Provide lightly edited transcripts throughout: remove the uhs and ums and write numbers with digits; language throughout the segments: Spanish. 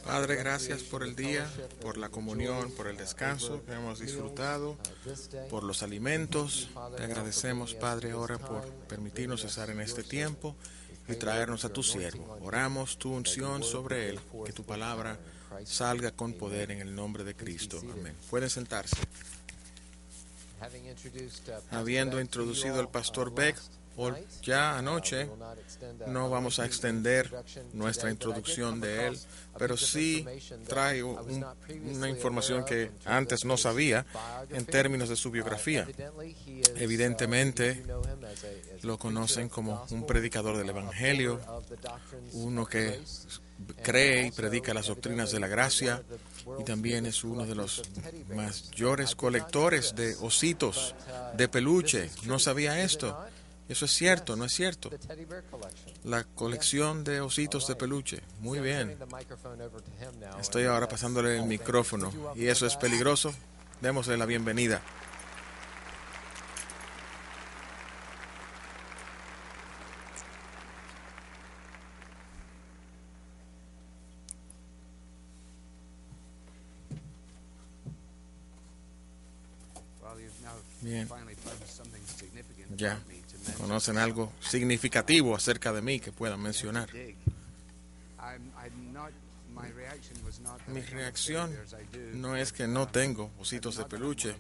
Padre, gracias por el día, por la comunión, por el descanso que hemos disfrutado, por los alimentos. Te agradecemos, Padre, ahora por permitirnos estar en este tiempo y traernos a tu siervo. Oramos tu unción sobre él, que tu palabra salga con poder en el nombre de Cristo. Amén. Pueden sentarse. Habiendo introducido al pastor Beck ya anoche, no vamos a extender nuestra introducción de él, pero sí traigo una información que antes no sabía en términos de su biografía. Evidentemente lo conocen como un predicador del Evangelio, uno que cree y predica las doctrinas de la gracia, y también es uno de los mayores colectores de ositos de peluche. No sabía esto. Eso es cierto, ¿no es cierto? La colección de ositos de peluche. Muy bien. Estoy ahora pasándole el micrófono. ¿Y eso es peligroso? Démosle la bienvenida. Bien. Ya conocen algo significativo acerca de mí que puedan mencionar. Mi reacción no es que no tengo ositos de peluche,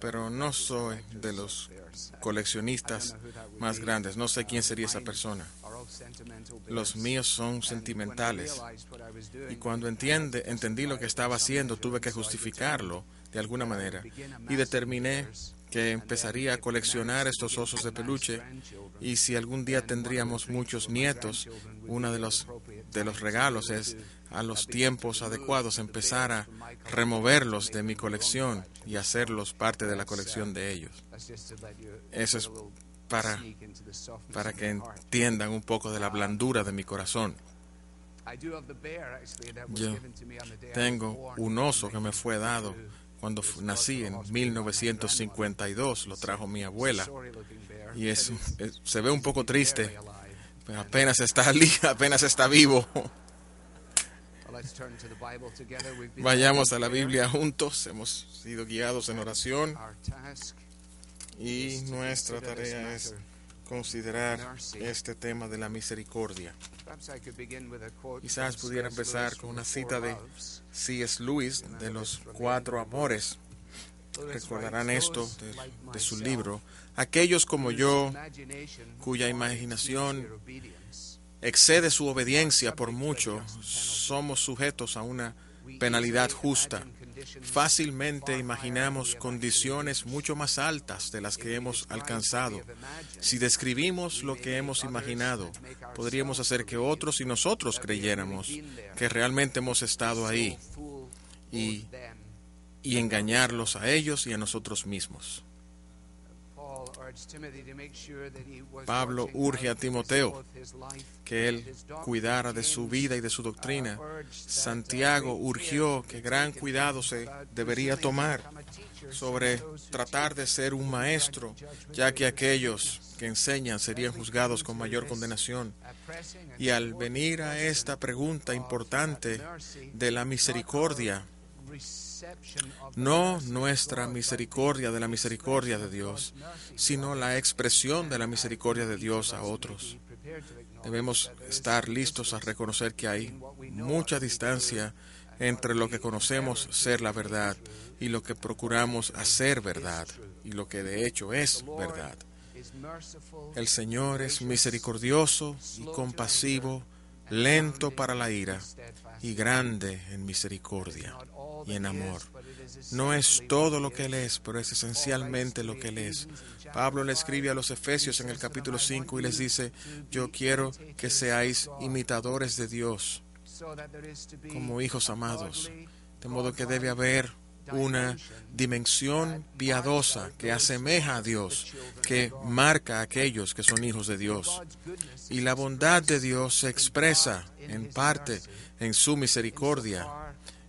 pero no soy de los coleccionistas más grandes. No sé quién sería esa persona. Los míos son sentimentales. Y cuando entendí lo que estaba haciendo, tuve que justificarlo de alguna manera. Y determiné que empezaría a coleccionar estos osos de peluche, y si algún día tendríamos muchos nietos, uno de los regalos es a los tiempos adecuados empezar a removerlos de mi colección y hacerlos parte de la colección de ellos. Eso es para que entiendan un poco de la blandura de mi corazón. Yo tengo un oso que me fue dado cuando nací en 1952, lo trajo mi abuela, y se ve un poco triste, pero apenas está vivo. Vayamos a la Biblia juntos, hemos sido guiados en oración, y nuestra tarea es considerar este tema de la misericordia. Quizás pudiera empezar con una cita de C.S. Lewis, de los 4 amores. Recordarán esto de su libro. Aquellos como yo, cuya imaginación excede su obediencia por mucho, somos sujetos a una penalidad justa. Fácilmente imaginamos condiciones mucho más altas de las que hemos alcanzado. Si describimos lo que hemos imaginado, podríamos hacer que otros y nosotros creyéramos que realmente hemos estado ahí y engañarlos a ellos y a nosotros mismos. Pablo urge a Timoteo que él cuidara de su vida y de su doctrina. Santiago urgió que gran cuidado se debería tomar sobre tratar de ser un maestro, ya que aquellos que enseñan serían juzgados con mayor condenación. Y al venir a esta pregunta importante de la misericordia, no nuestra misericordia de la misericordia de Dios, sino la expresión de la misericordia de Dios a otros. Debemos estar listos a reconocer que hay mucha distancia entre lo que conocemos ser la verdad y lo que procuramos hacer verdad, y lo que de hecho es verdad. El Señor es misericordioso y compasivo, lento para la ira y grande en misericordia y en amor. No es todo lo que Él es, pero es esencialmente lo que Él es. Pablo le escribe a los Efesios en el capítulo 5 y les dice: yo quiero que seáis imitadores de Dios como hijos amados, de modo que debe haber una dimensión piadosa que asemeja a Dios, que marca a aquellos que son hijos de Dios. Y la bondad de Dios se expresa en parte en su misericordia.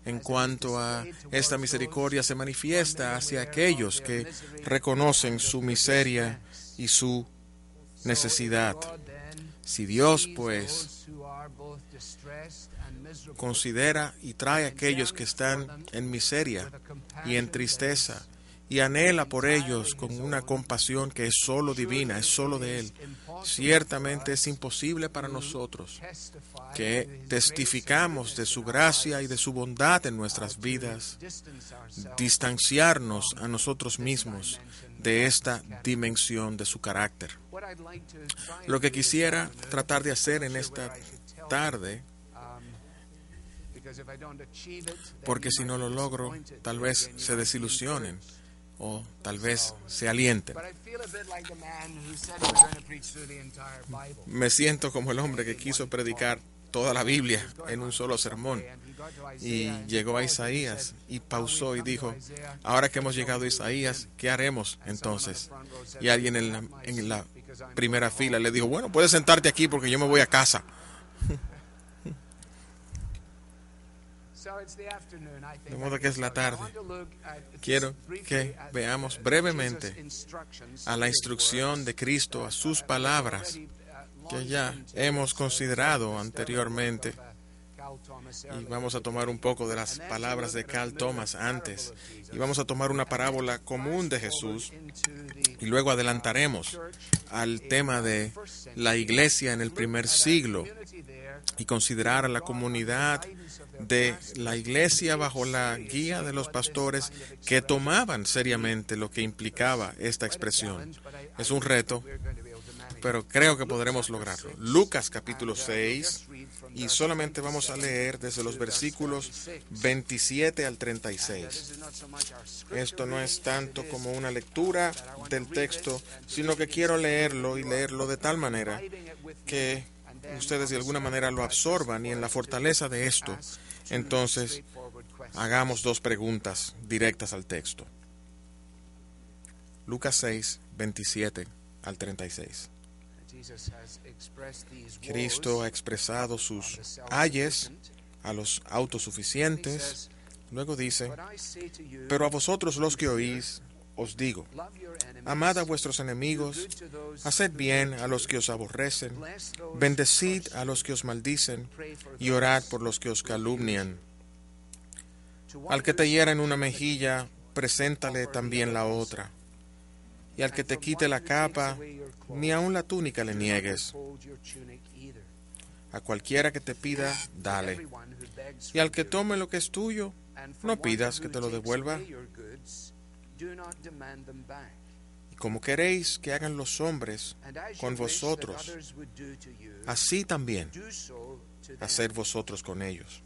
En cuanto a esta misericordia, se manifiesta hacia aquellos que reconocen su miseria y su necesidad. Si Dios, pues, considera y trae a aquellos que están en miseria y en tristeza, y anhela por ellos con una compasión que es solo divina, es solo de Él. Ciertamente es imposible para nosotros que testificamos de su gracia y de su bondad en nuestras vidas, distanciarnos a nosotros mismos de esta dimensión de su carácter. Lo que quisiera tratar de hacer en esta tarde, porque si no lo logro, tal vez se desilusionen o tal vez se alienten. Me siento como el hombre que quiso predicar toda la Biblia en un solo sermón y llegó a Isaías y pausó y dijo: ahora que hemos llegado a Isaías, ¿qué haremos entonces? Y alguien en la primera fila le dijo: bueno, puedes sentarte aquí porque yo me voy a casa. De modo que es la tarde. Quiero que veamos brevemente a la instrucción de Cristo, a sus palabras, que ya hemos considerado anteriormente. Y vamos a tomar un poco de las palabras de Carl Thomas antes. Y vamos a tomar una parábola común de Jesús. Y luego adelantaremos al tema de la iglesia en el primer siglo. Y considerar a la comunidad de la iglesia bajo la guía de los pastores que tomaban seriamente lo que implicaba esta expresión. Es un reto, pero creo que podremos lograrlo. Lucas capítulo 6, y solamente vamos a leer desde los versículos 27 al 36. Esto no es tanto como una lectura del texto, sino que quiero leerlo y leerlo de tal manera que ustedes de alguna manera lo absorban, y en la fortaleza de esto, entonces, hagamos dos preguntas directas al texto. Lucas 6, 27 al 36. Cristo ha expresado sus ayes a los autosuficientes. Luego dice: pero a vosotros los que oís, os digo, amad a vuestros enemigos, haced bien a los que os aborrecen, bendecid a los que os maldicen, y orad por los que os calumnian. Al que te hiera en una mejilla, preséntale también la otra. Y al que te quite la capa, ni aun la túnica le niegues. A cualquiera que te pida, dale. Y al que tome lo que es tuyo, no pidas que te lo devuelva. Y como queréis que hagan los hombres con vosotros, así también haced vosotros con ellos.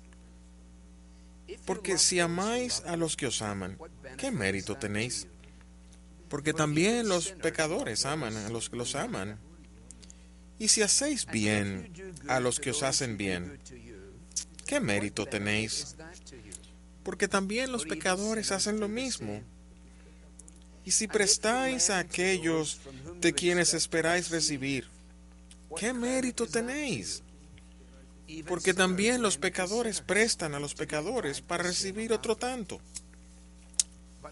Porque si amáis a los que os aman, ¿qué mérito tenéis? Porque también los pecadores aman a los que los aman. Y si hacéis bien a los que os hacen bien, ¿qué mérito tenéis? Porque también los pecadores hacen lo mismo. Y si prestáis a aquellos de quienes esperáis recibir, ¿qué mérito tenéis? Porque también los pecadores prestan a los pecadores para recibir otro tanto.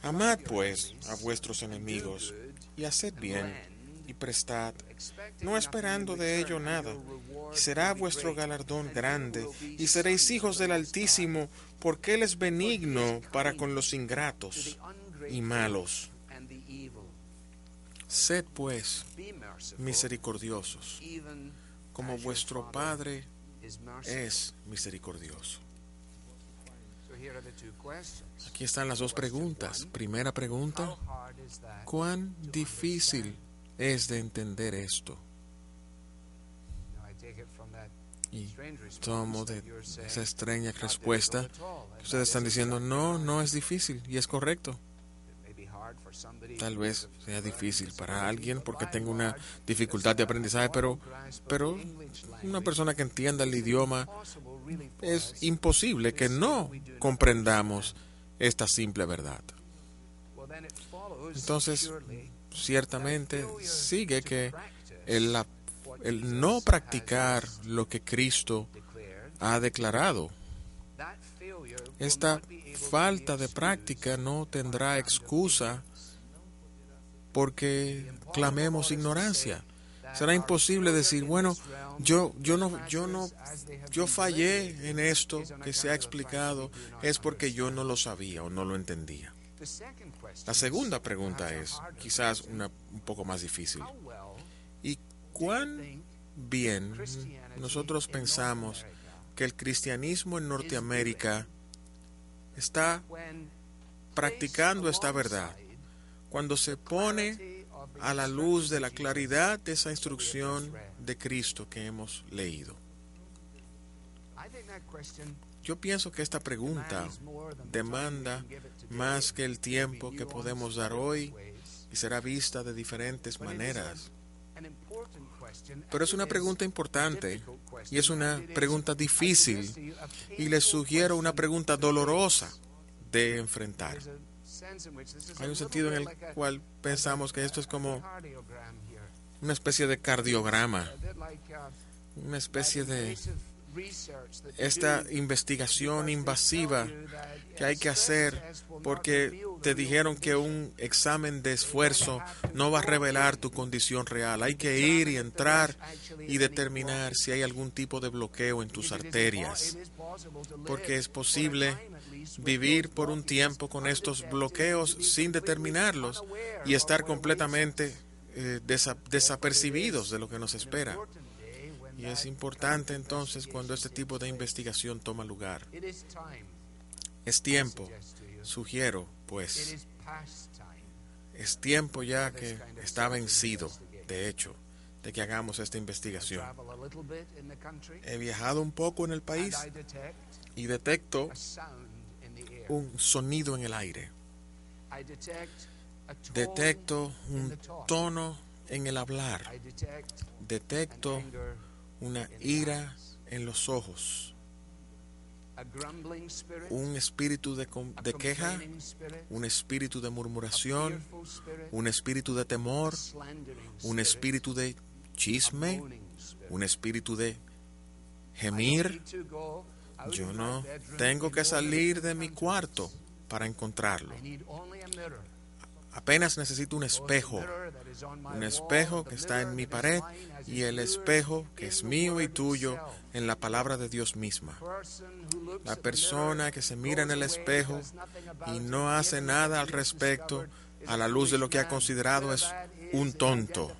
Amad pues a vuestros enemigos, y haced bien, y prestad, no esperando de ello nada, y será vuestro galardón grande, y seréis hijos del Altísimo, porque Él es benigno para con los ingratos y malos. Sed pues misericordiosos, como vuestro Padre es misericordioso. Aquí están las dos preguntas. Primera pregunta: ¿cuán difícil es de entender esto? Y tomo de esa extraña respuesta que ustedes están diciendo: no es difícil, y es correcto. Tal vez sea difícil para alguien porque tenga una dificultad de aprendizaje, pero una persona que entienda el idioma, es imposible que no comprendamos esta simple verdad. Entonces, ciertamente sigue que el no practicar lo que Cristo ha declarado, esta falta de práctica no tendrá excusa porque clamemos ignorancia. Será imposible decir, bueno, yo fallé en esto que se ha explicado, es porque yo no lo sabía o no lo entendía. La segunda pregunta es, quizás un poco más difícil. ¿Y cuán bien nosotros pensamos que el cristianismo en Norteamérica está practicando esta verdad cuando se pone a la luz de la claridad de esa instrucción de Cristo que hemos leído? Yo pienso que esta pregunta demanda más que el tiempo que podemos dar hoy y será vista de diferentes maneras. Pero es una pregunta importante y es una pregunta difícil y les sugiero una pregunta dolorosa de enfrentar. Hay un sentido en el cual pensamos que esto es como una especie de cardiograma, una especie de esta investigación invasiva que hay que hacer porque te dijeron que un examen de esfuerzo no va a revelar tu condición real. Hay que ir y entrar y determinar si hay algún tipo de bloqueo en tus arterias, porque es posible vivir por un tiempo con estos bloqueos sin determinarlos y estar completamente desapercibidos de lo que nos espera. Y es importante entonces cuando este tipo de investigación toma lugar. Es tiempo, sugiero, pues, es tiempo ya que está vencido, de hecho, de que hagamos esta investigación. He viajado un poco en el país y detecto un sonido en el aire. Detecto un tono en el hablar. Detecto una ira en los ojos, un espíritu de queja, un espíritu de murmuración, un espíritu de temor, un espíritu de chisme, un espíritu de gemir. Yo no tengo que salir de mi cuarto para encontrarlo. Apenas necesito un espejo que está en mi pared y el espejo que es mío y tuyo en la palabra de Dios misma. La persona que se mira en el espejo y no hace nada al respecto a la luz de lo que ha considerado es un tonto.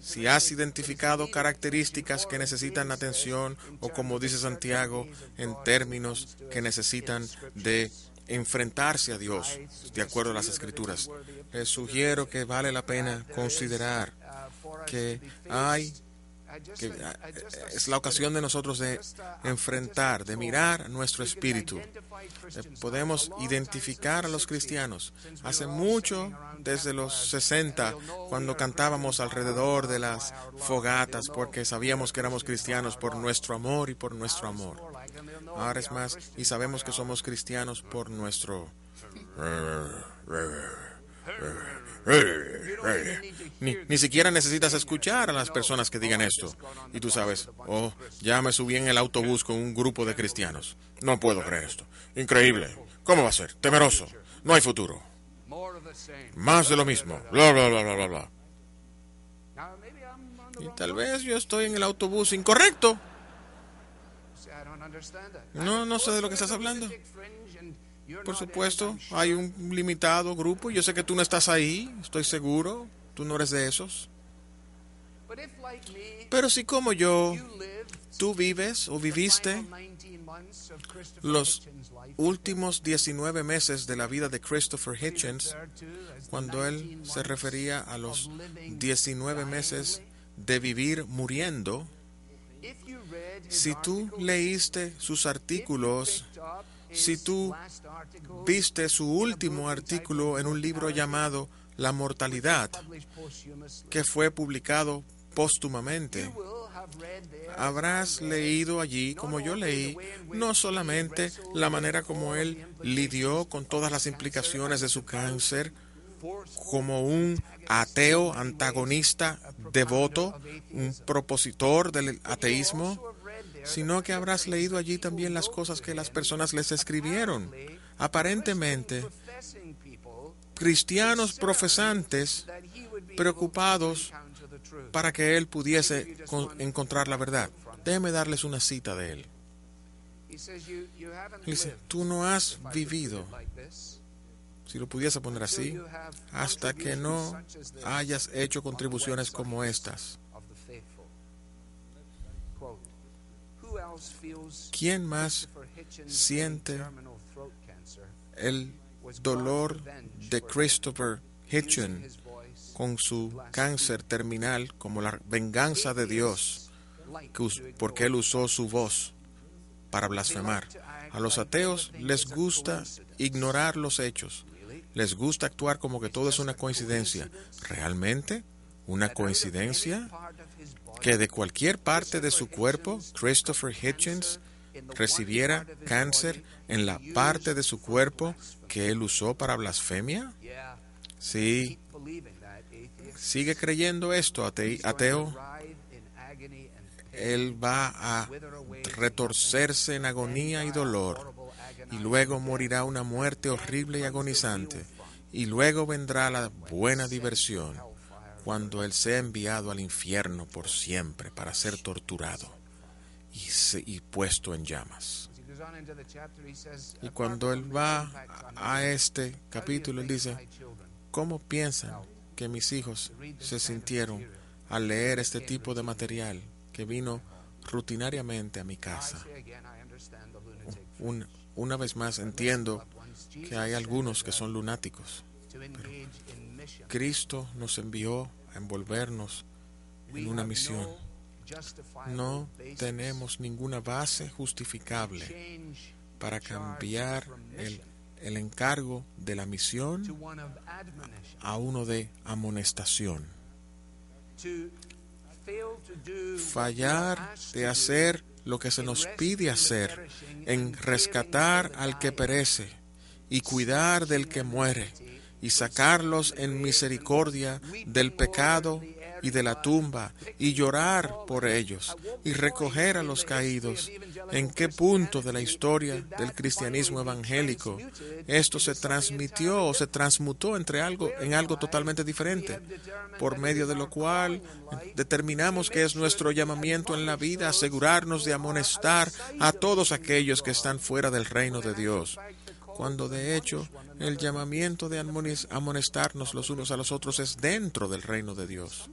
Si has identificado características que necesitan atención o, como dice Santiago, en términos que necesitan de enfrentarse a Dios, de acuerdo a las Escrituras, les sugiero que vale la pena considerar que es la ocasión de nosotros de enfrentar, de mirar nuestro espíritu. Podemos identificar a los cristianos. Hace mucho, desde los 60, cuando cantábamos alrededor de las fogatas, porque sabíamos que éramos cristianos por nuestro amor y por nuestro amor. Ahora es más, y sabemos que somos cristianos por nuestro... Ni siquiera necesitas escuchar a las personas que digan esto. Y tú sabes, ya me subí en el autobús con un grupo de cristianos. No puedo creer esto. Increíble. ¿Cómo va a ser? Temeroso. No hay futuro. Más de lo mismo. Bla, bla, bla, bla, bla, bla. Y tal vez yo estoy en el autobús incorrecto. No sé de lo que estás hablando. Por supuesto, hay un limitado grupo. Yo sé que tú no estás ahí, estoy seguro. Tú no eres de esos. Pero si como yo, tú vives o viviste los últimos 19 meses de la vida de Christopher Hitchens, cuando él se refería a los 19 meses de vivir muriendo, si tú leíste sus artículos, si tú viste su último artículo en un libro llamado La mortalidad, que fue publicado póstumamente, habrás leído allí, como yo leí, no solamente la manera como él lidió con todas las implicaciones de su cáncer, como un ateo antagonista devoto, un propositor del ateísmo, sino que habrás leído allí también las cosas que las personas les escribieron. Aparentemente, cristianos profesantes preocupados para que él pudiese encontrar la verdad. Déjeme darles una cita de él. Dice, tú no has vivido, si lo pudiese poner así, hasta que no hayas hecho contribuciones como estas. ¿Quién más siente el dolor de Christopher Hitchens con su cáncer terminal como la venganza de Dios, porque él usó su voz para blasfemar? A los ateos les gusta ignorar los hechos. Les gusta actuar como que todo es una coincidencia. ¿Realmente? ¿Una coincidencia? Que de cualquier parte de su cuerpo, Christopher Hitchens recibiera cáncer en la parte de su cuerpo que él usó para blasfemia. Sí. Sigue creyendo esto, ateo. Él va a retorcerse en agonía y dolor, y luego morirá una muerte horrible y agonizante, y luego vendrá la buena diversión, cuando él sea enviado al infierno por siempre para ser torturado y puesto en llamas. Y cuando él va a este capítulo, él dice, ¿cómo piensan que mis hijos se sintieron al leer este tipo de material que vino rutinariamente a mi casa? Una vez más entiendo que hay algunos que son lunáticos, pero Cristo nos envió a envolvernos en una misión. No tenemos ninguna base justificable para cambiar el encargo de la misión a uno de amonestación. Fallar de hacer lo que se nos pide hacer en rescatar al que perece y cuidar del que muere y sacarlos en misericordia del pecado y de la tumba y llorar por ellos y recoger a los caídos. ¿En qué punto de la historia del cristianismo evangélico esto se transmitió o se transmutó en algo totalmente diferente? Por medio de lo cual determinamos que es nuestro llamamiento en la vida asegurarnos de amonestar a todos aquellos que están fuera del reino de Dios, cuando de hecho el llamamiento de amonestarnos los unos a los otros es dentro del reino de Dios.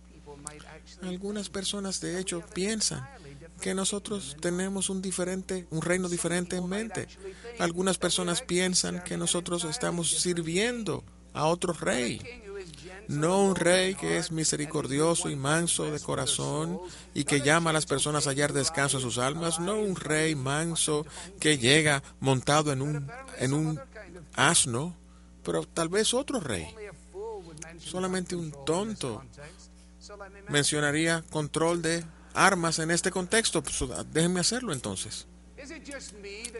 Algunas personas de hecho piensan que nosotros tenemos un reino diferente en mente. Algunas personas piensan que nosotros estamos sirviendo a otro rey, no un rey que es misericordioso y manso de corazón y que llama a las personas a hallar descanso en sus almas, no un rey manso que llega montado en un asno, pero tal vez otro rey. Solamente un tonto mencionaría control de armas en este contexto. Pues, déjenme hacerlo entonces.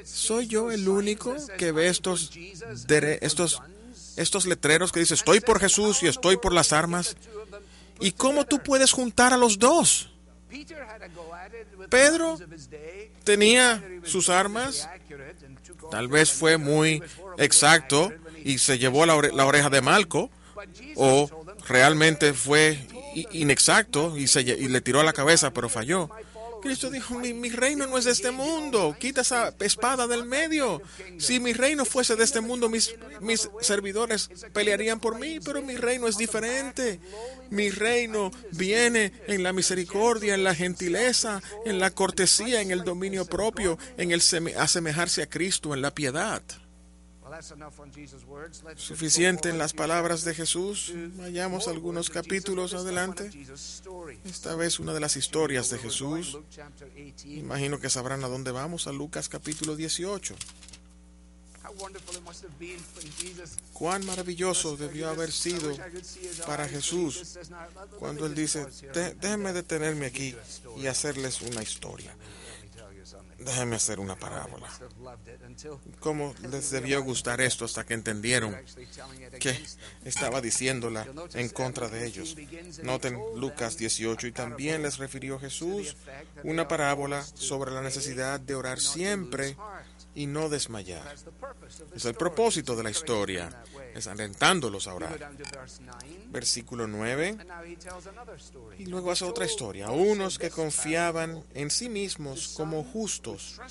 ¿Soy yo el único que ve estos letreros que dice estoy por Jesús y estoy por las armas? ¿Y cómo tú puedes juntar a los dos? Pedro tenía sus armas, tal vez fue muy exacto y se llevó la oreja de Malco, o realmente fue inexacto y le tiró a la cabeza, pero falló. Cristo dijo, mi reino no es de este mundo, quita esa espada del medio. Si mi reino fuese de este mundo, mis servidores pelearían por mí, pero mi reino es diferente. Mi reino viene en la misericordia, en la gentileza, en la cortesía, en el dominio propio, en el asemejarse a Cristo, en la piedad. Suficiente en las palabras de Jesús. Vayamos algunos capítulos adelante. Esta vez una de las historias de Jesús. Imagino que sabrán a dónde vamos, a Lucas capítulo 18. Cuán maravilloso debió haber sido para Jesús cuando Él dice, déjenme detenerme aquí y hacerles una historia. Déjenme hacer una parábola. ¿Cómo les debió gustar esto hasta que entendieron que estaba diciéndola en contra de ellos? Noten Lucas 18, y también les refirió Jesús una parábola sobre la necesidad de orar siempre y no desmayar. Es el propósito de la historia, es alentándolos a orar. Versículo 9. Y luego hace otra historia. Unos que confiaban en sí mismos como justos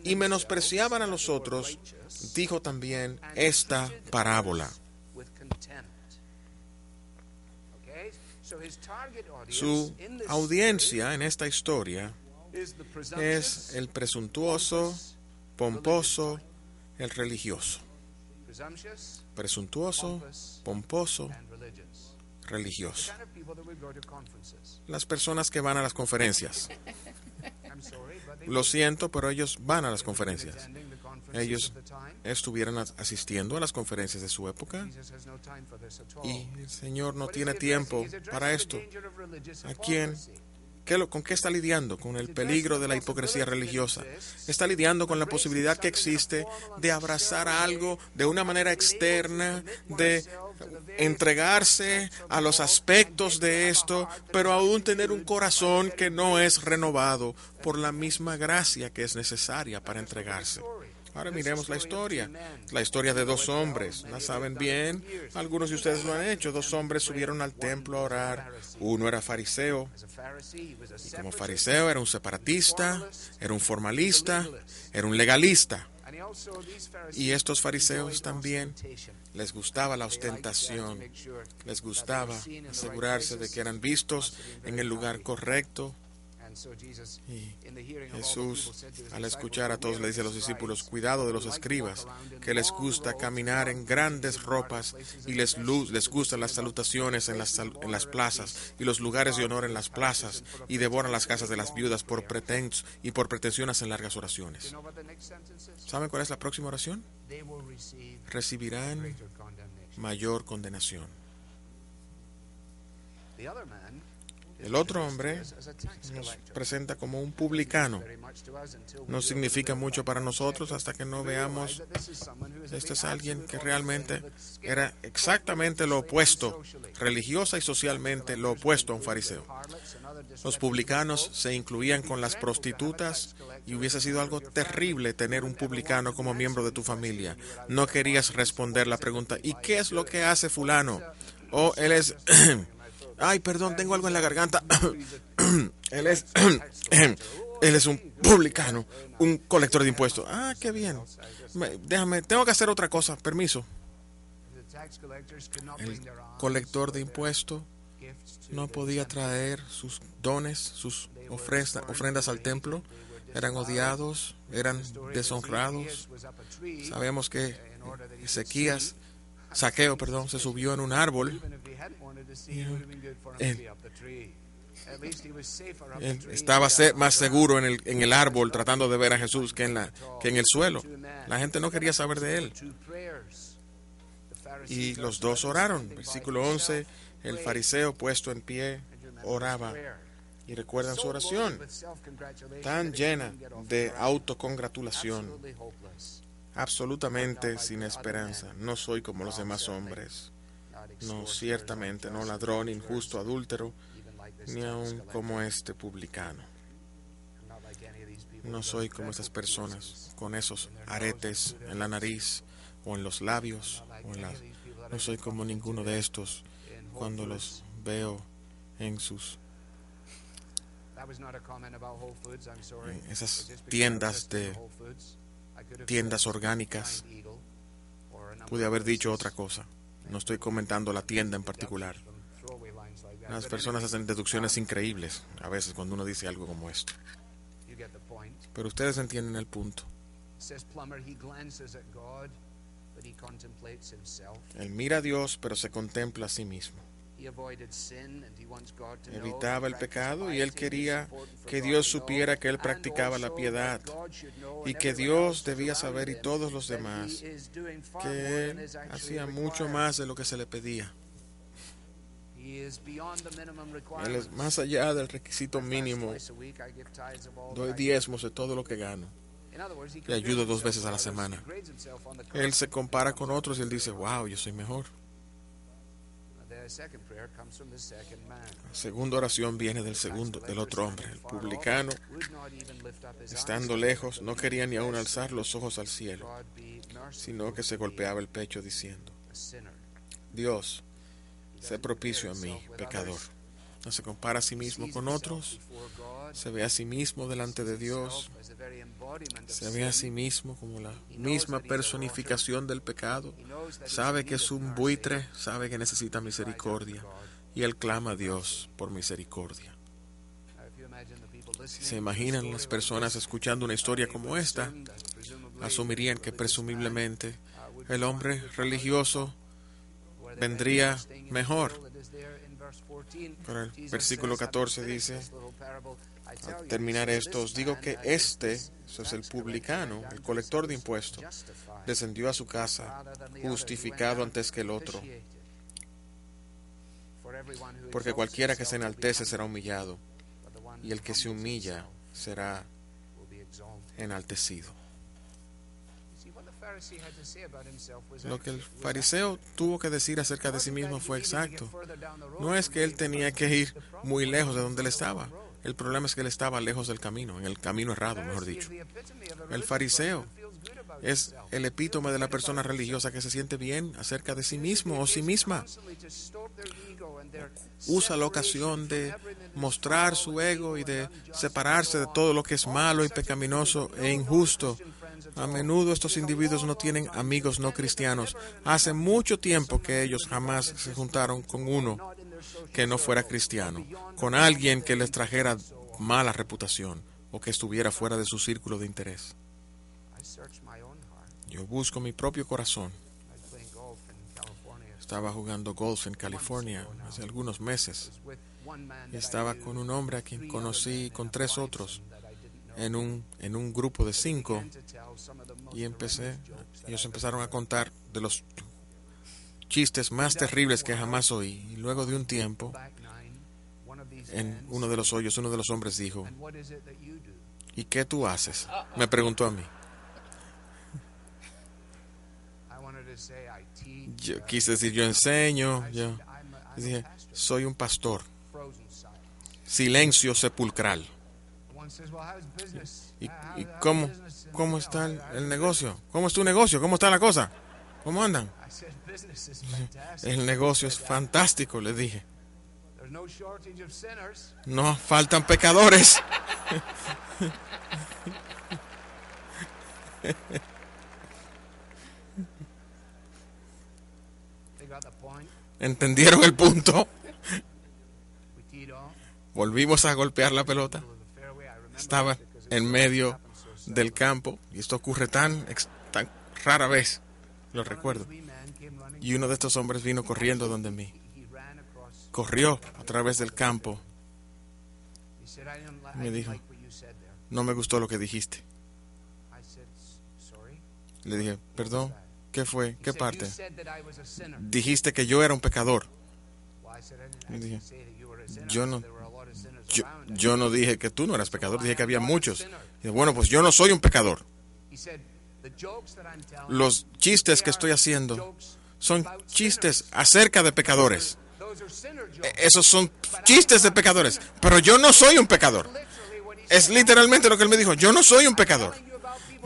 y menospreciaban a los otros, dijo también esta parábola. Su audiencia en esta historia es el presuntuoso, pomposo, el religioso. Presuntuoso, pomposo, religioso. Las personas que van a las conferencias. Lo siento, pero ellos van a las conferencias. Ellos estuvieron asistiendo a las conferencias de su época y el Señor no tiene tiempo para esto. ¿A quién? ¿Con qué está lidiando? Con el peligro de la hipocresía religiosa. Está lidiando con la posibilidad que existe de abrazar algo de una manera externa, de entregarse a los aspectos de esto, pero aún tener un corazón que no es renovado por la misma gracia que es necesaria para entregarse. Ahora miremos la historia de dos hombres. ¿La saben bien? Algunos de ustedes lo han hecho. Dos hombres subieron al templo a orar. Uno era fariseo. Y como fariseo era un separatista, era un formalista, era un legalista. Y estos fariseos también les gustaba la ostentación. Les gustaba asegurarse de que eran vistos en el lugar correcto. Y Jesús, al escuchar a todos, le dice a los discípulos: cuidado de los escribas, que les gusta caminar en grandes ropas y les gustan las salutaciones en las plazas y los lugares de honor en las plazas, y devoran las casas de las viudas por pretensión hacen largas oraciones. ¿Saben cuál es la próxima oración? Recibirán mayor condenación. El otro hombre nos presenta como un publicano. No significa mucho para nosotros hasta que no veamos. Este es alguien que realmente era exactamente lo opuesto, religiosa y socialmente lo opuesto a un fariseo. Los publicanos se incluían con las prostitutas y hubiese sido algo terrible tener un publicano como miembro de tu familia. No querías responder la pregunta: ¿y qué es lo que hace fulano? O él es... Ay, perdón, tengo algo en la garganta. Él es un publicano, un colector de impuestos. Ah, qué bien. Tengo que hacer otra cosa, permiso. El colector de impuestos no podía traer sus dones, sus ofrendas al templo. Eran odiados, eran deshonrados. Sabemos que Zaqueo, se subió en un árbol. Él estaba más seguro en el árbol tratando de ver a Jesús que en el suelo. La gente no quería saber de él. Y los dos oraron. Versículo 11, el fariseo puesto en pie oraba. Y recuerdan su oración, tan llena de autocongratulación, absolutamente sin esperanza. No soy como los demás hombres. No, ciertamente, no ladrón, injusto, adúltero, ni aun como este publicano. No soy como esas personas con esos aretes en la nariz o en los labios. No soy como ninguno de estos cuando los veo en esas tiendas orgánicas. Pude haber dicho otra cosa. No estoy comentando la tienda en particular. Las personas hacen deducciones increíbles a veces cuando uno dice algo como esto. Pero ustedes entienden el punto. Él mira a Dios, pero se contempla a sí mismo. Evitaba el pecado y él quería que Dios supiera que él practicaba la piedad y que Dios debía saber, y todos los demás, que él hacía mucho más de lo que se le pedía. Él es más allá del requisito mínimo. Doy diezmos de todo lo que gano. Le ayudo 2 veces a la semana. Él se compara con otros y él dice: wow, yo soy mejor. La segunda oración viene del otro hombre. El publicano, estando lejos, no quería ni aún alzar los ojos al cielo, sino que se golpeaba el pecho diciendo: Dios, sé propicio a mí, pecador. No se compara a sí mismo con otros, se ve a sí mismo delante de Dios, se ve a sí mismo como la misma personificación del pecado, sabe que es un buitre, sabe que necesita misericordia, y él clama a Dios por misericordia. Si se imaginan las personas escuchando una historia como esta, asumirían que presumiblemente el hombre religioso vendría mejor. Pero el versículo 14 dice, al terminar esto, os digo que eso es el publicano, el colector de impuestos, descendió a su casa justificado antes que el otro. Porque cualquiera que se enaltece será humillado, y el que se humilla será enaltecido. Lo que el fariseo tuvo que decir acerca de sí mismo fue exacto. No es que él tenía que ir muy lejos de donde él estaba. El problema es que él estaba lejos del camino, en el camino errado, mejor dicho. El fariseo es el epítome de la persona religiosa que se siente bien acerca de sí mismo o sí misma. Usa la ocasión de mostrar su ego y de separarse de todo lo que es malo y pecaminoso e injusto. A menudo estos individuos no tienen amigos no cristianos. Hace mucho tiempo que ellos jamás se juntaron con uno que no fuera cristiano, con alguien que les trajera mala reputación o que estuviera fuera de su círculo de interés. Yo busco mi propio corazón. Estaba jugando golf en California hace algunos meses y estaba con un hombre a quien conocí con 3 otros en un grupo de 5 y ellos empezaron a contar de los chistes más terribles que jamás oí. Y luego de un tiempo, en uno de los hoyos, uno de los hombres dijo: ¿y qué tú haces? Me preguntó a mí. Yo quise decir, yo enseño. Yo dije, soy un pastor. Silencio sepulcral. ¿Y cómo está el negocio? ¿Cómo es tu negocio? ¿Cómo está la cosa? ¿Cómo andan? El negocio es fantástico, le dije. No faltan pecadores. ¿Entendieron el punto? Volvimos a golpear la pelota. Estaba en medio del campo y esto ocurre tan rara vez, lo recuerdo. Y uno de estos hombres vino corriendo donde mí. Corrió a través del campo. Me dijo, no me gustó lo que dijiste. Le dije, perdón, ¿qué fue? ¿Qué parte? Dijiste que yo era un pecador. Le dije, yo no dije que tú no eras pecador, dije que había muchos. Y dije, bueno, pues yo no soy un pecador. Los chistes que estoy haciendo son chistes acerca de pecadores. Esos son chistes de pecadores. Pero yo no soy un pecador. Es literalmente lo que él me dijo. Yo no soy un pecador.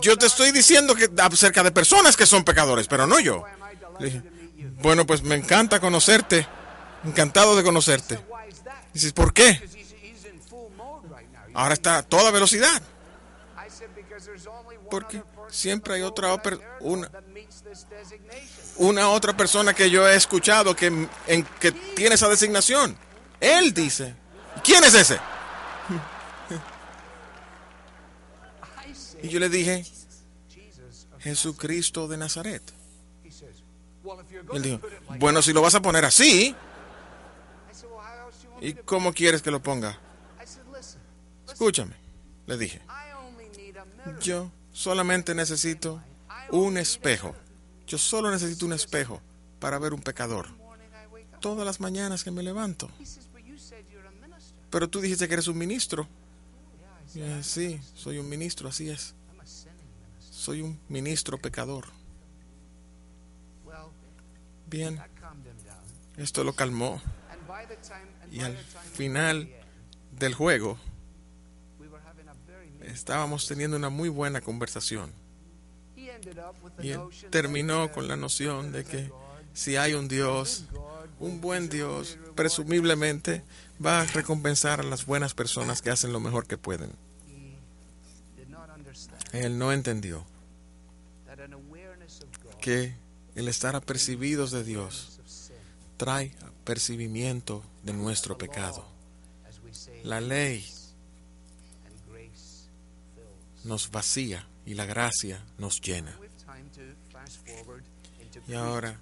Yo te estoy diciendo que acerca de personas que son pecadores, pero no yo. Le dije, bueno, pues me encanta conocerte. Encantado de conocerte. Dices, ¿por qué? Ahora está a toda velocidad. Porque siempre hay una otra persona que yo he escuchado que tiene esa designación. Él dice, ¿quién es ese? Y yo le dije, Jesucristo de Nazaret. Y él dijo, bueno, si lo vas a poner así, ¿y cómo quieres que lo ponga? Escúchame, le dije, yo solamente necesito un espejo. Yo solo necesito un espejo para ver un pecador. Todas las mañanas que me levanto. Pero tú dijiste que eres un ministro. Sí, soy un ministro, así es. Soy un ministro pecador. Bien, Esto lo calmó. Y al final del juego estábamos teniendo una muy buena conversación. Y él terminó con la noción de que si hay un Dios, un buen Dios, presumiblemente va a recompensar a las buenas personas que hacen lo mejor que pueden. Él no entendió que el estar apercibidos de Dios trae apercibimiento de nuestro pecado. La ley nos vacía y la gracia nos llena. Y ahora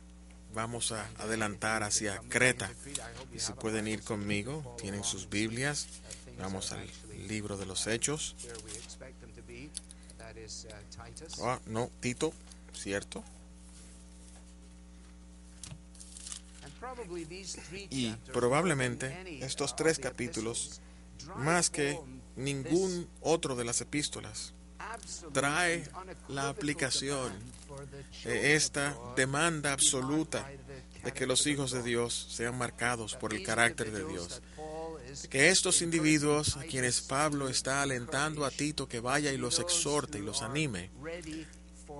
vamos a adelantar hacia Creta. Y si pueden ir conmigo, tienen sus Biblias. Vamos al libro de los Hechos. No, Tito, ¿cierto? Y probablemente estos 3 capítulos, más que ningún otro de las epístolas, trae la aplicación de esta demanda absoluta de que los hijos de Dios sean marcados por el carácter de Dios. Que estos individuos a quienes Pablo está alentando a Tito que vaya y los exhorte y los anime,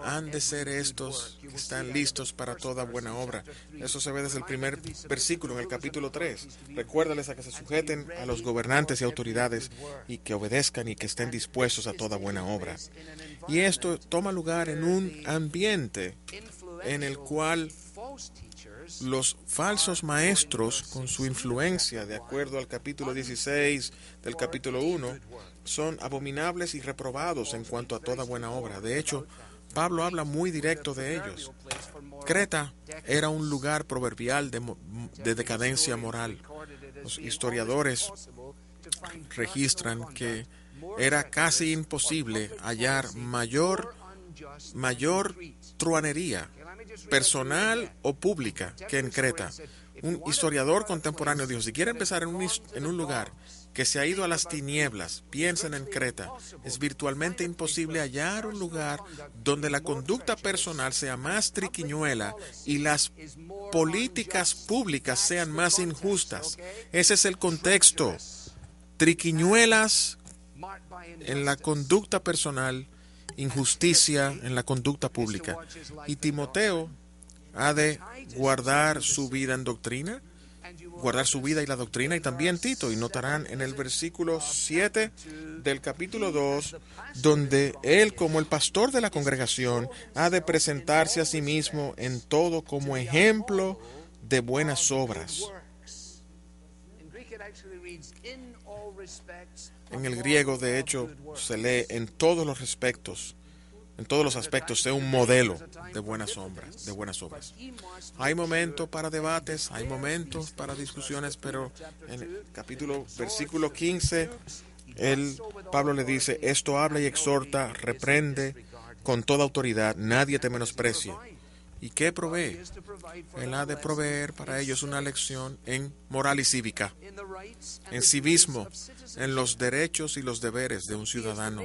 han de ser estos que están listos para toda buena obra. Eso se ve desde el primer versículo en el capítulo 3. Recuérdales a que se sujeten a los gobernantes y autoridades y que obedezcan y que estén dispuestos a toda buena obra. Y esto toma lugar en un ambiente en el cual los falsos maestros, con su influencia, de acuerdo al capítulo 16 del capítulo 1, son abominables y reprobados en cuanto a toda buena obra. De hecho, Pablo habla muy directo de ellos. Creta era un lugar proverbial de decadencia moral. Los historiadores registran que era casi imposible hallar mayor truanería, personal o pública, que en Creta. Un historiador contemporáneo dijo, si quiere empezar en un lugar que se ha ido a las tinieblas, piensen en Creta. Es virtualmente imposible hallar un lugar donde la conducta personal sea más triquiñuela y las políticas públicas sean más injustas. Ese es el contexto. Triquiñuelas en la conducta personal, injusticia en la conducta pública. Y Timoteo ha de guardar su vida en doctrina, guardar su vida y la doctrina, y también Tito. Y notarán en el versículo 7 del capítulo 2, donde él, como el pastor de la congregación, ha de presentarse a sí mismo en todo como ejemplo de buenas obras. En el griego, de hecho, se lee en todos los aspectos, sea un modelo de buenas obras. Hay momentos para debates, hay momentos para discusiones, pero en el versículo 15, Pablo le dice, esto habla y exhorta, reprende con toda autoridad, nadie te menosprecie. ¿Y qué provee? Él ha de proveer para ellos una lección en moral y cívica, en civismo, en los derechos y los deberes de un ciudadano.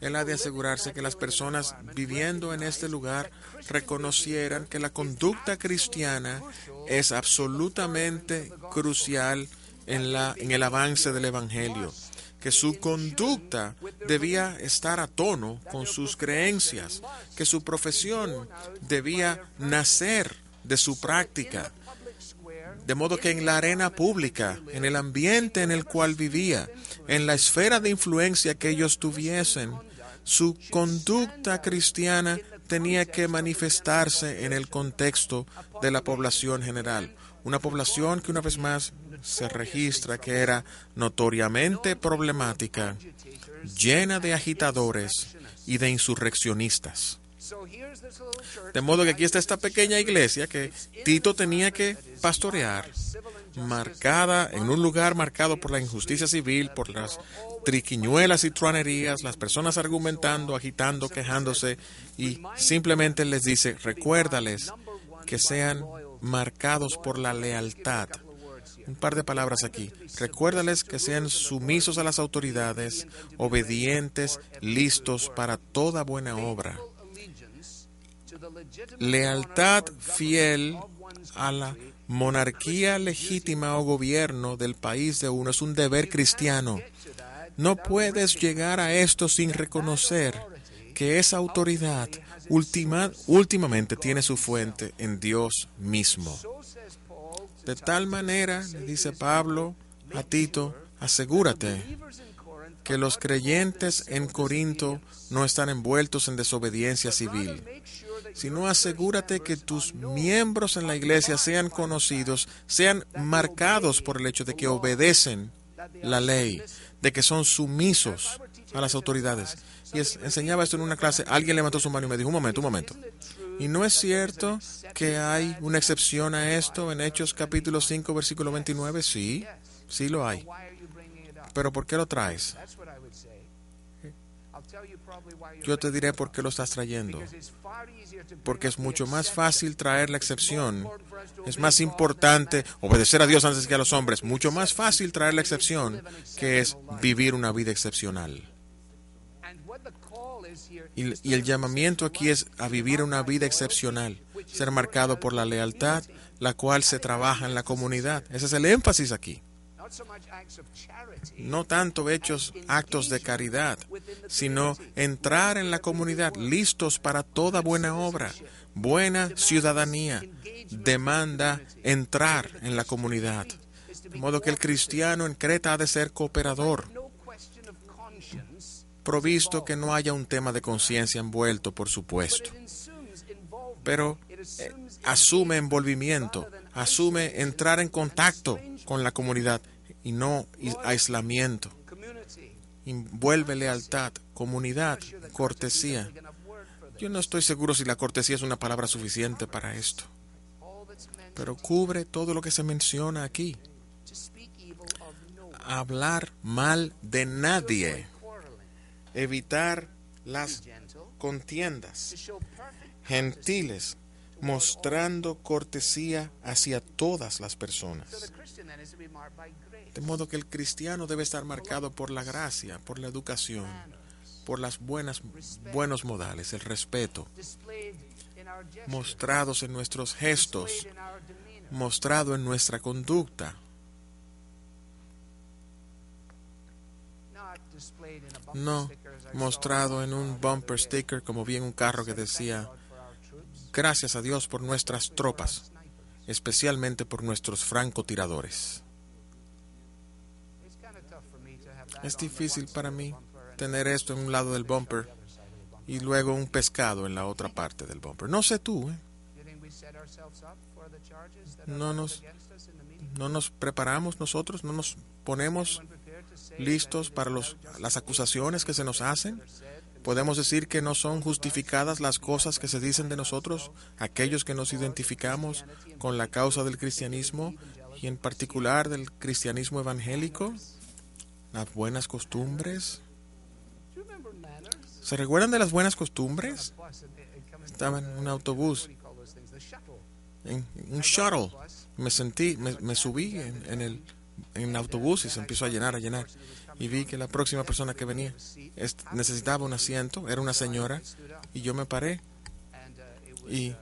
Él ha de asegurarse que las personas viviendo en este lugar reconocieran que la conducta cristiana es absolutamente crucial en el avance del Evangelio, que su conducta debía estar a tono con sus creencias, que su profesión debía nacer de su práctica, de modo que en la arena pública, en el ambiente en el cual vivía, en la esfera de influencia que ellos tuviesen, su conducta cristiana tenía que manifestarse en el contexto de la población general. Una población que, una vez más, se registra que era notoriamente problemática, llena de agitadores y de insurreccionistas. De modo que aquí está esta pequeña iglesia que Tito tenía que pastorear, marcada en un lugar marcado por la injusticia civil, por las triquiñuelas y truanerías, las personas argumentando, agitando, quejándose, y simplemente les dice, recuérdales que sean marcados por la lealtad. Un par de palabras aquí. Recuérdales que sean sumisos a las autoridades, obedientes, listos para toda buena obra. lealtad fiel a la monarquía legítima o gobierno del país de uno es un deber cristiano. No puedes llegar a esto sin reconocer que esa autoridad últimamente tiene su fuente en Dios mismo. De tal manera, le dice Pablo a Tito, asegúrate que los creyentes en Corinto no están envueltos en desobediencia civil, sino asegúrate que tus miembros en la iglesia sean conocidos, sean marcados por el hecho de que obedecen la ley, de que son sumisos a las autoridades. Y enseñaba esto en una clase, alguien levantó su mano y me dijo, un momento. ¿Y no es cierto que hay una excepción a esto en Hechos capítulo 5, versículo 29? Sí, sí lo hay. ¿Pero por qué lo traes? Yo te diré por qué lo estás trayendo. Porque es mucho más fácil traer la excepción. Es más importante obedecer a Dios antes que a los hombres. Mucho más fácil traer la excepción que es vivir una vida excepcional. Y el llamamiento aquí es a vivir una vida excepcional, ser marcado por la lealtad, la cual se trabaja en la comunidad. Ese es el énfasis aquí. No tanto actos de caridad, sino entrar en la comunidad listos para toda buena obra. Buena ciudadanía demanda entrar en la comunidad. De modo que el cristiano en Creta ha de ser cooperador, provisto que no haya un tema de conciencia envuelto, por supuesto. Pero asume envolvimiento, asume entrar en contacto con la comunidad y no aislamiento. Envuelve lealtad, comunidad, cortesía. Yo no estoy seguro si la cortesía es una palabra suficiente para esto, pero cubre todo lo que se menciona aquí. Hablar mal de nadie, evitar las contiendas, gentiles, mostrando cortesía hacia todas las personas. De modo que el cristiano debe estar marcado por la gracia, por la educación, por las buenos modales, el respeto, mostrados en nuestros gestos, mostrado en nuestra conducta. No mostrado en un bumper sticker como vi en un carro que decía, gracias a Dios por nuestras tropas, especialmente por nuestros francotiradores. Es difícil para mí tener esto en un lado del bumper y luego un pescado en la otra parte del bumper. No sé tú, No nos preparamos nosotros, no nos ponemos listos para las acusaciones que se nos hacen. Podemos decir que no son justificadas las cosas que se dicen de nosotros, aquellos que nos identificamos con la causa del cristianismo y en particular del cristianismo evangélico, las buenas costumbres. ¿Se recuerdan de las buenas costumbres? Estaba en un autobús, en un shuttle. Me subí en el autobús y se empezó a llenar. Y vi que la próxima persona que venía necesitaba un asiento, era una señora, y yo me paré. Y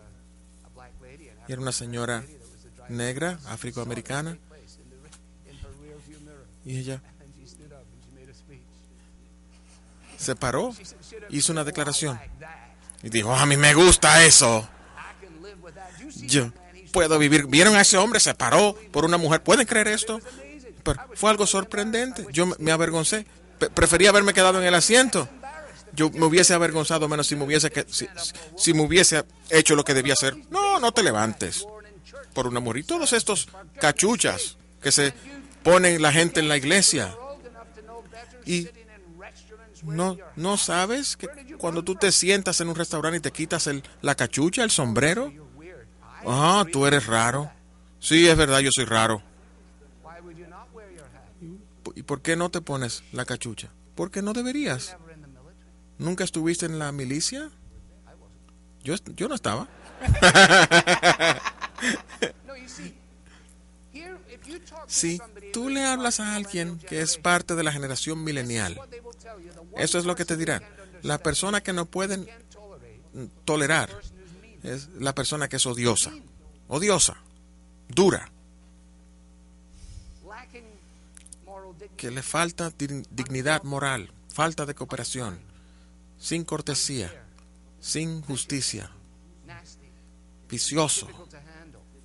era una señora negra, afroamericana, y ella se paró, hizo una declaración y dijo, a mí me gusta eso. Yo puedo vivir. ¿Vieron a ese hombre? Se paró por una mujer. ¿Pueden creer esto? Pero fue algo sorprendente. Yo me avergoncé. Prefería haberme quedado en el asiento. Yo me hubiese avergonzado menos si me hubiese hecho lo que debía hacer. No te levantes por una mujer. Y todos estos cachuchas que se ponen la gente en la iglesia. Y no sabes que cuando tú te sientas en un restaurante y te quitas la cachucha, el sombrero. Tú eres raro. Sí, es verdad, yo soy raro. ¿Y por qué no te pones la cachucha? Porque no deberías. ¿Nunca estuviste en la milicia? Yo no estaba. Si tú le hablas a alguien que es parte de la generación milenial, eso es lo que te dirán. La persona que no pueden tolerar es la persona que es odiosa, dura, que le falta dignidad moral, falta de cooperación, sin cortesía, sin justicia, vicioso,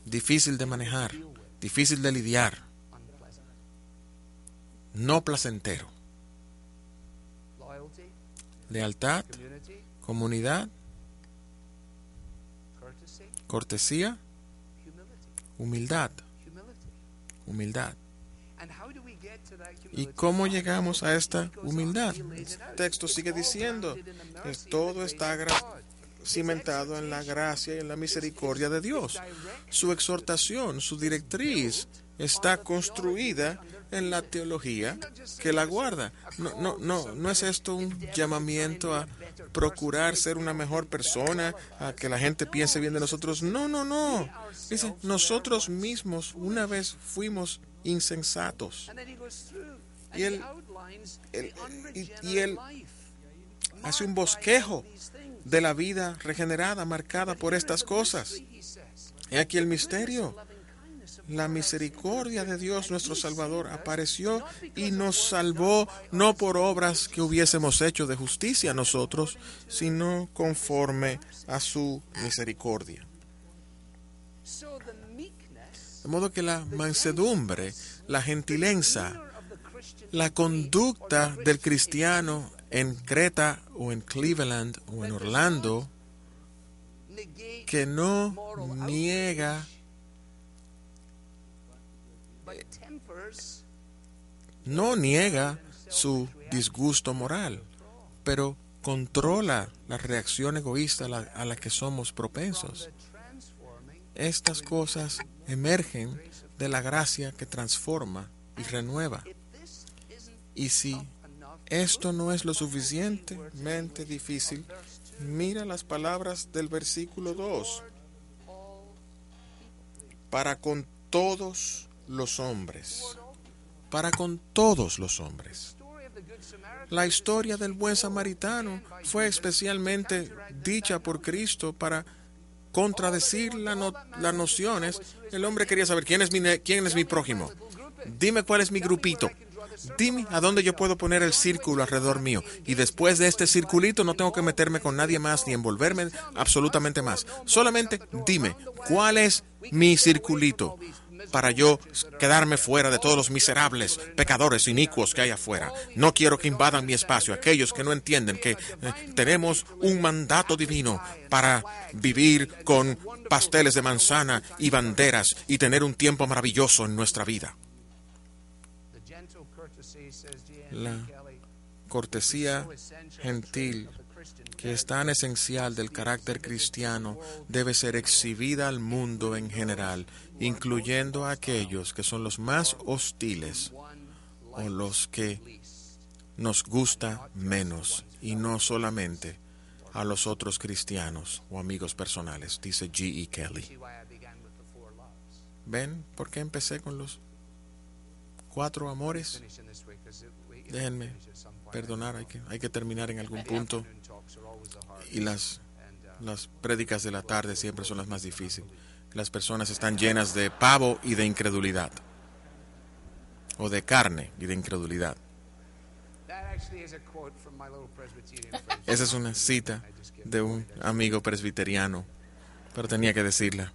difícil de manejar, difícil de lidiar, no placentero. Lealtad, comunidad, cortesía, humildad. ¿Y cómo llegamos a esta humildad? El texto sigue diciendo que todo está cimentado en la gracia y en la misericordia de Dios. Su exhortación, su directriz está construida en la teología que la guarda. No es esto un llamamiento a procurar ser una mejor persona, a que la gente piense bien de nosotros. No. Dice, nosotros mismos una vez fuimos insensatos. Y él hace un bosquejo de la vida regenerada, marcada por estas cosas. He aquí el misterio. La misericordia de Dios nuestro Salvador apareció y nos salvó no por obras que hubiésemos hecho de justicia nosotros, sino conforme a su misericordia. De modo que la mansedumbre, la gentileza, la conducta del cristiano en Creta o en Cleveland o en Orlando, que no niega su disgusto moral, pero controla la reacción egoísta a la que somos propensos. Estas cosas emergen de la gracia que transforma y renueva. Y si esto no es lo suficientemente difícil, mira las palabras del versículo 2. Para con todos los hombres. Para con todos los hombres. La historia del buen samaritano fue especialmente dicha por Cristo para contradecir las nociones. El hombre quería saber quién es mi prójimo. Dime cuál es mi grupito. Dime a dónde yo puedo poner el círculo alrededor mío. Y después de este circulito no tengo que meterme con nadie más ni envolverme absolutamente más. Solamente dime cuál es mi circulito para yo quedarme fuera de todos los miserables, pecadores, inicuos que hay afuera. No quiero que invadan mi espacio. Aquellos que no entienden que tenemos un mandato divino para vivir con pasteles de manzana y banderas y tener un tiempo maravilloso en nuestra vida. La cortesía gentil, que es tan esencial del carácter cristiano, debe ser exhibida al mundo en general, incluyendo a aquellos que son los más hostiles o los que nos gusta menos, y no solamente a los otros cristianos o amigos personales, dice G.E. Kelly. ¿Ven por qué empecé con los 4 amores? Déjenme perdonar, hay que terminar en algún punto. Y las prédicas de la tarde siempre son las más difíciles. Las personas están llenas de pavo y de incredulidad. O de carne y de incredulidad. Esa es una cita de un amigo presbiteriano, pero tenía que decirla.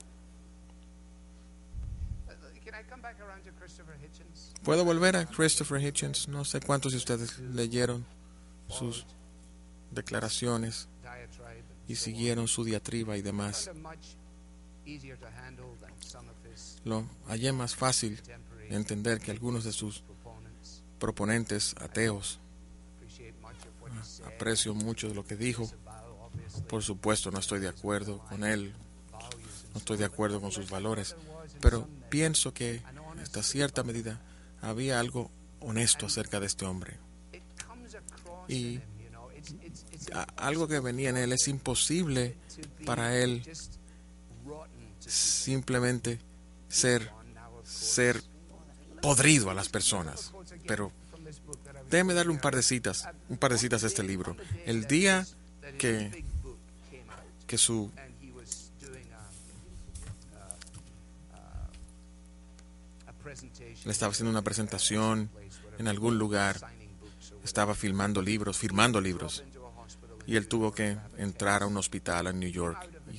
¿Puedo volver a Christopher Hitchens? No sé cuántos de ustedes leyeron sus declaraciones y siguieron su diatriba y demás. Lo hallé más fácil de entender que algunos de sus proponentes ateos. Aprecio mucho de lo que dijo. Por supuesto, no estoy de acuerdo con él. No estoy de acuerdo con sus valores. Pero pienso que, hasta cierta medida, había algo honesto acerca de este hombre. Y algo que venía en él, es imposible para él simplemente ser podrido a las personas. Pero déjeme darle un par de citas a este libro. El día que su Él estaba haciendo una presentación en algún lugar, estaba firmando libros, y él tuvo que entrar a un hospital en New York y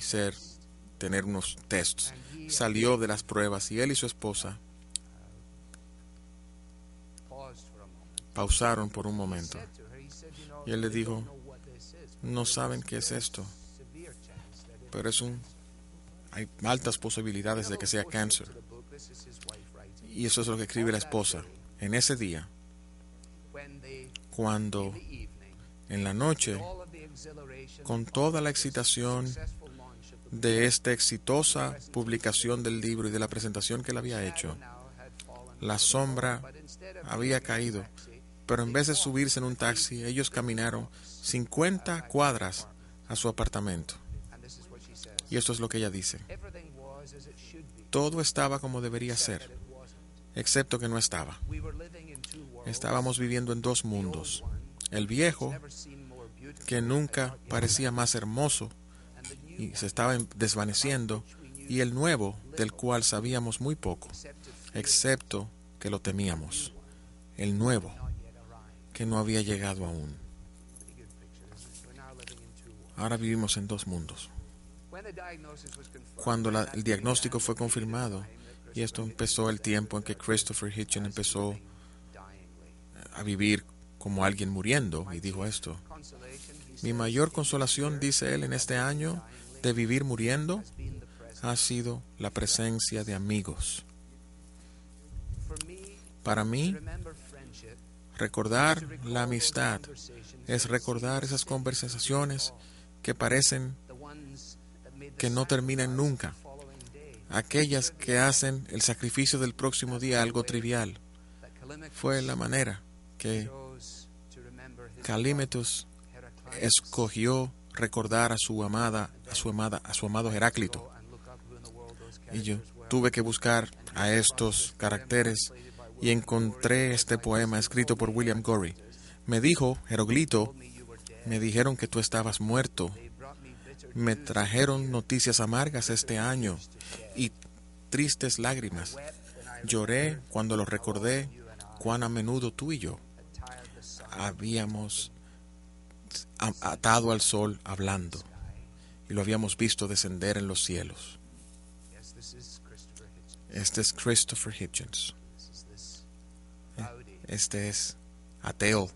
tener unos tests. Salió de las pruebas y él y su esposa pausaron por un momento. Y él le dijo, no saben qué es esto, pero hay altas posibilidades de que sea cáncer. Y eso es lo que escribe la esposa. En ese día, cuando en la noche, con toda la excitación de esta exitosa publicación del libro y de la presentación que él había hecho, la sombra había caído, pero en vez de subirse en un taxi, ellos caminaron 50 cuadras a su apartamento. Y esto es lo que ella dice. Todo estaba como debería ser, excepto que no estaba. Estábamos viviendo en dos mundos. El viejo, que nunca parecía más hermoso y se estaba desvaneciendo, y el nuevo, del cual sabíamos muy poco, excepto que lo temíamos. El nuevo, que no había llegado aún. Ahora vivimos en dos mundos. Cuando el diagnóstico fue confirmado, y esto empezó el tiempo en que Christopher Hitchens empezó a vivir como alguien muriendo, y dijo esto: mi mayor consolación, dice él, en este año de vivir muriendo, ha sido la presencia de amigos. Para mí, recordar la amistad es recordar esas conversaciones que parecen que no terminan nunca, aquellas que hacen el sacrificio del próximo día algo trivial. Fue la manera que Calímetus escogió recordar a su amado Heráclito. Y yo tuve que buscar a estos caracteres y encontré este poema escrito por William Gorey. Me dijo, Heróglito, me dijeron que tú estabas muerto. Me trajeron noticias amargas este año y tristes lágrimas. Lloré cuando lo recordé, cuán a menudo tú y yo habíamos atado al sol hablando y lo habíamos visto descender en los cielos. Este es Christopher Hitchens. Este es ateo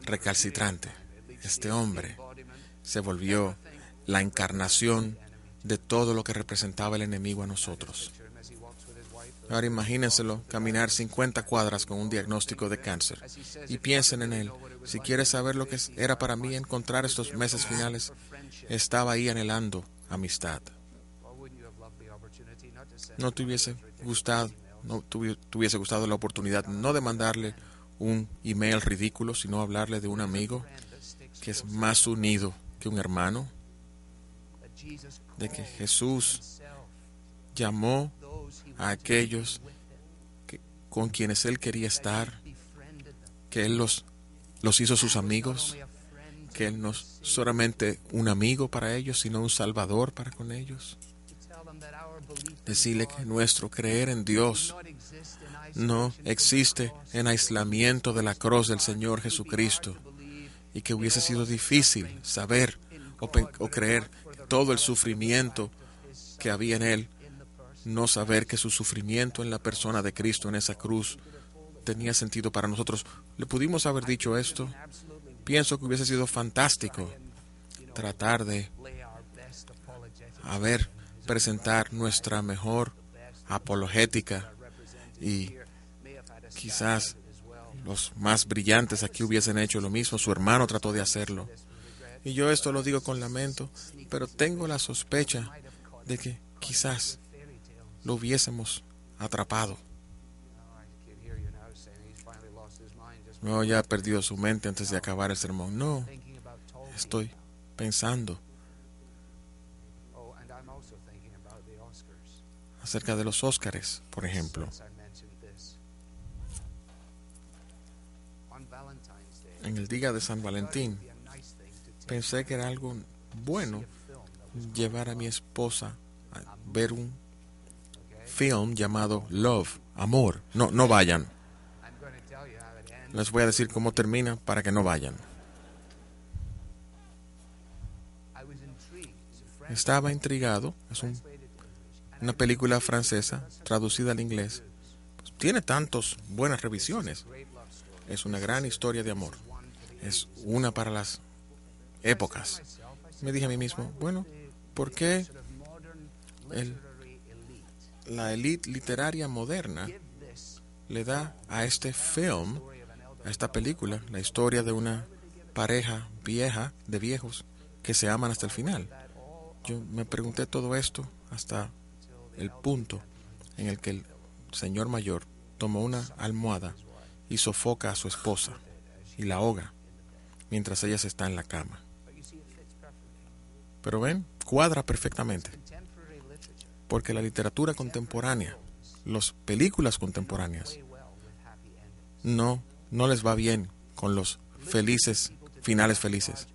recalcitrante. Este hombre se volvió la encarnación de todo lo que representaba el enemigo a nosotros. Ahora imagínenselo caminar 50 cuadras con un diagnóstico de cáncer y piensen en él. Si quieres saber lo que era para mí encontrar estos meses finales, estaba ahí anhelando amistad. No te hubiese gustado la oportunidad no de mandarle un email ridículo, sino hablarle de un amigo que es más unido que un hermano, de que Jesús llamó a aquellos con quienes Él quería estar, que Él los hizo sus amigos, que Él no es solamente un amigo para ellos, sino un salvador para con ellos. Decirle que nuestro creer en Dios no existe en aislamiento de la cruz del Señor Jesucristo, y que hubiese sido difícil saber o creer todo el sufrimiento que había en Él, no saber que su sufrimiento en la persona de Cristo en esa cruz tenía sentido para nosotros. ¿Le pudimos haber dicho esto? Pienso que hubiese sido fantástico tratar de presentar nuestra mejor apologética, y quizás los más brillantes aquí hubiesen hecho lo mismo. Su hermano trató de hacerlo. Y yo esto lo digo con lamento, pero tengo la sospecha de que quizás lo hubiésemos atrapado. No, ya ha perdido su mente antes de acabar el sermón. No, estoy pensando acerca de los Óscares, por ejemplo. En el día de San Valentín, pensé que era algo bueno llevar a mi esposa a ver un film llamado Love, Amor. No, no vayan. Les voy a decir cómo termina para que no vayan. Estaba intrigado. Es una película francesa traducida al inglés. Pues tiene tantas buenas revisiones. Es una gran historia de amor. Es una para las épocas. Me dije a mí mismo, bueno, ¿por qué la élite literaria moderna le da a este film, a esta película, la historia de una pareja vieja, de viejos, que se aman hasta el final? Yo me pregunté todo esto hasta el punto en el que el señor mayor toma una almohada y sofoca a su esposa y la ahoga mientras ella está en la cama. Pero ven, cuadra perfectamente. Porque la literatura contemporánea, las películas contemporáneas, no les va bien con los finales felices.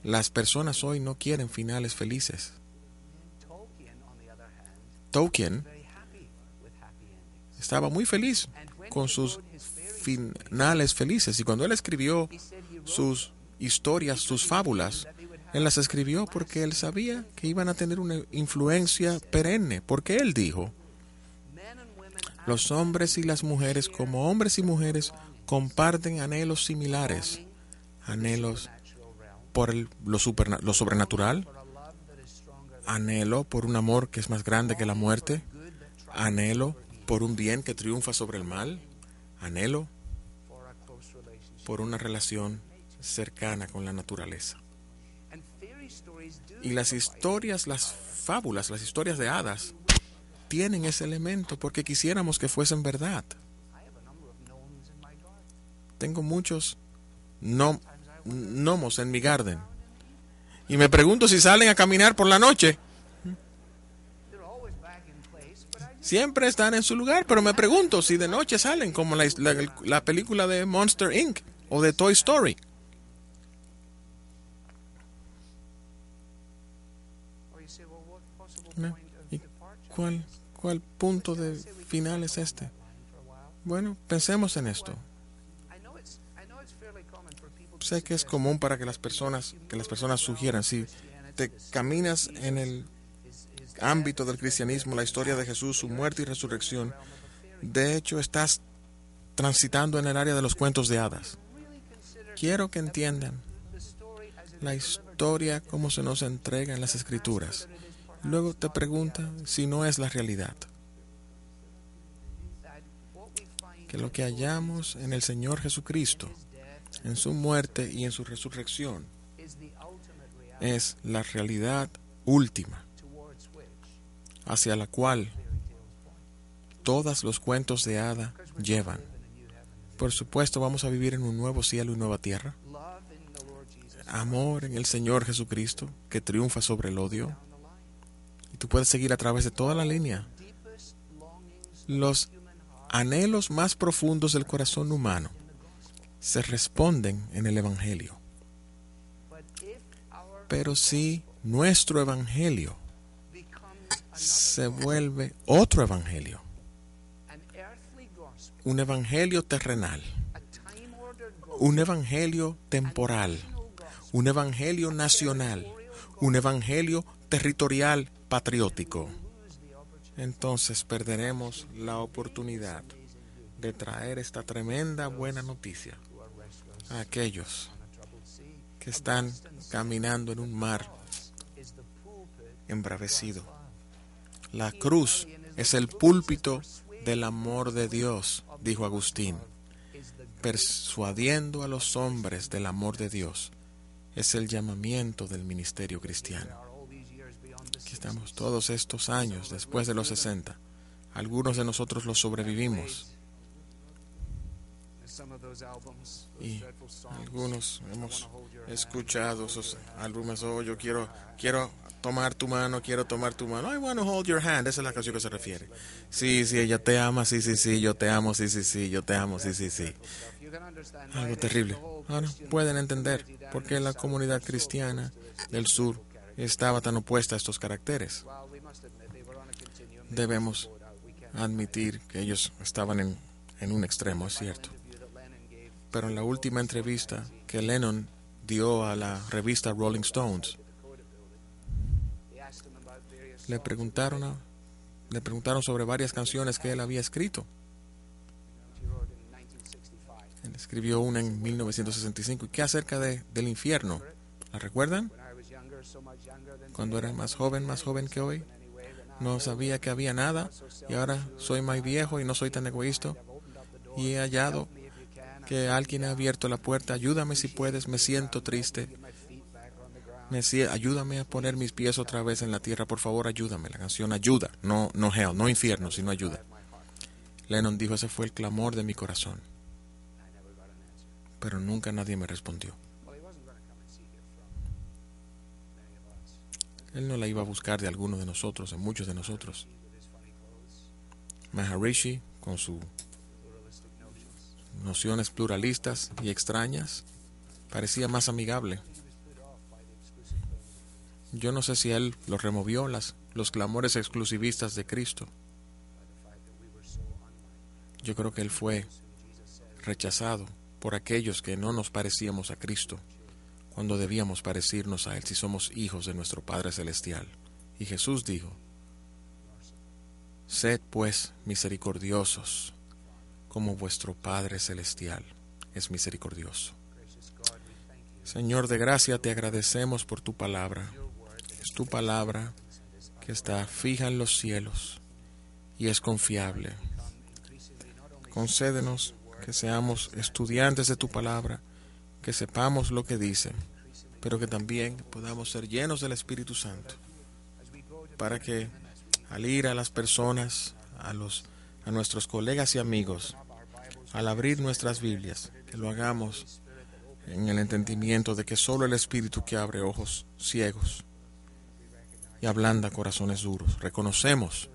Las personas hoy no quieren finales felices. Tolkien estaba muy feliz con sus finales felices, y cuando él escribió sus historias, sus fábulas, él las escribió porque él sabía que iban a tener una influencia perenne, porque él dijo, los hombres y las mujeres, como hombres y mujeres, comparten anhelos similares, anhelos por lo sobrenatural, anhelo por un amor que es más grande que la muerte, anhelo por un bien que triunfa sobre el mal, anhelo por una relación cercana con la naturaleza. Y las historias, las fábulas, las historias de hadas tienen ese elemento porque quisiéramos que fuesen verdad. Tengo muchos gnomos en mi garden y me pregunto si salen a caminar por la noche. Siempre están en su lugar, pero me pregunto si de noche salen, como la película de Monster Inc. o de Toy Story. ¿Y cuál punto de final es este? Bueno, pensemos en esto. Sé que es común para que las personas sugieran, si te caminas en el ámbito del cristianismo, la historia de Jesús, su muerte y resurrección, de hecho estás transitando en el área de los cuentos de hadas. Quiero que entiendan la historia como se nos entrega en las Escrituras. Luego te pregunta si no es la realidad. Que lo que hallamos en el Señor Jesucristo, en su muerte y en su resurrección, es la realidad última hacia la cual todos los cuentos de hada llevan. Por supuesto, vamos a vivir en un nuevo cielo y nueva tierra. Amor en el Señor Jesucristo que triunfa sobre el odio. Y tú puedes seguir a través de toda la línea. Los anhelos más profundos del corazón humano se responden en el Evangelio. Pero si nuestro Evangelio se vuelve otro Evangelio, un Evangelio terrenal, un Evangelio temporal, un Evangelio nacional, un Evangelio territorial patriótico, entonces perderemos la oportunidad de traer esta tremenda buena noticia a aquellos que están caminando en un mar embravecido. La cruz es el púlpito del amor de Dios, dijo Agustín, persuadiendo a los hombres del amor de Dios. Es el llamamiento del ministerio cristiano. Aquí estamos todos estos años después de los 60. Algunos de nosotros los sobrevivimos. Y algunos hemos escuchado esos álbumes. Oh, yo quiero tomar tu mano, quiero tomar tu mano. I want to hold your hand. Esa es la canción que se refiere. Sí, ella te ama, sí, yo te amo, sí, yo te amo, sí. Algo terrible. Ahora pueden entender por qué la comunidad cristiana del sur estaba tan opuesta a estos caracteres. debemos admitir que ellos estaban en un extremo, es cierto. Pero en la última entrevista que Lennon dio a la revista Rolling Stones, le preguntaron sobre varias canciones que él había escrito. Él escribió una en 1965. ¿Y qué acerca del infierno? ¿La recuerdan? Cuando era más joven que hoy, no sabía que había nada, y ahora soy más viejo y no soy tan egoísta, y he hallado que alguien ha abierto la puerta. Ayúdame si puedes, me siento triste. Ayúdame a poner mis pies otra vez en la tierra, por favor, ayúdame. La canción ayuda, no hell, no infierno, sino ayuda. Lennon dijo, ese fue el clamor de mi corazón. Pero nunca nadie me respondió. Él no la iba a buscar de alguno de nosotros, de muchos de nosotros. Maharishi, con sus nociones pluralistas y extrañas, parecía más amigable. Yo no sé si él los removió, los clamores exclusivistas de Cristo. Yo creo que él fue rechazado por aquellos que no nos parecíamos a Cristo, cuando debíamos parecernos a Él si somos hijos de nuestro Padre Celestial. Y Jesús dijo, sed pues misericordiosos, como vuestro Padre Celestial es misericordioso. Señor de gracia, te agradecemos por tu palabra. Es tu palabra que está fija en los cielos y es confiable. Concédenos que seamos estudiantes de tu palabra, que sepamos lo que dice, pero que también podamos ser llenos del Espíritu Santo, para que al ir a las personas, a nuestros colegas y amigos, al abrir nuestras Biblias, que lo hagamos en el entendimiento de que solo el Espíritu que abre ojos ciegos y ablanda corazones duros. Reconocemos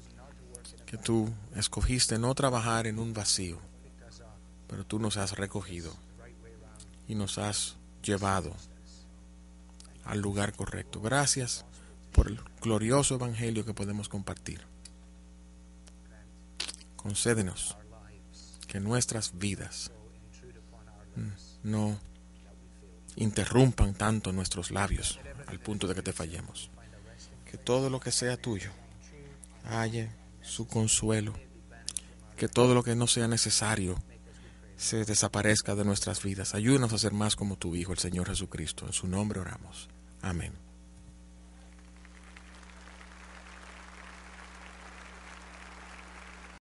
que tú escogiste no trabajar en un vacío, pero tú nos has recogido y nos has llevado al lugar correcto. Gracias por el glorioso evangelio que podemos compartir. Concédenos que nuestras vidas no interrumpan tanto nuestros labios al punto de que te fallemos. Que todo lo que sea tuyo halle su consuelo. Que todo lo que no sea necesario se desaparezca de nuestras vidas. Ayúdanos a ser más como tu Hijo, el Señor Jesucristo. En su nombre oramos. Amén.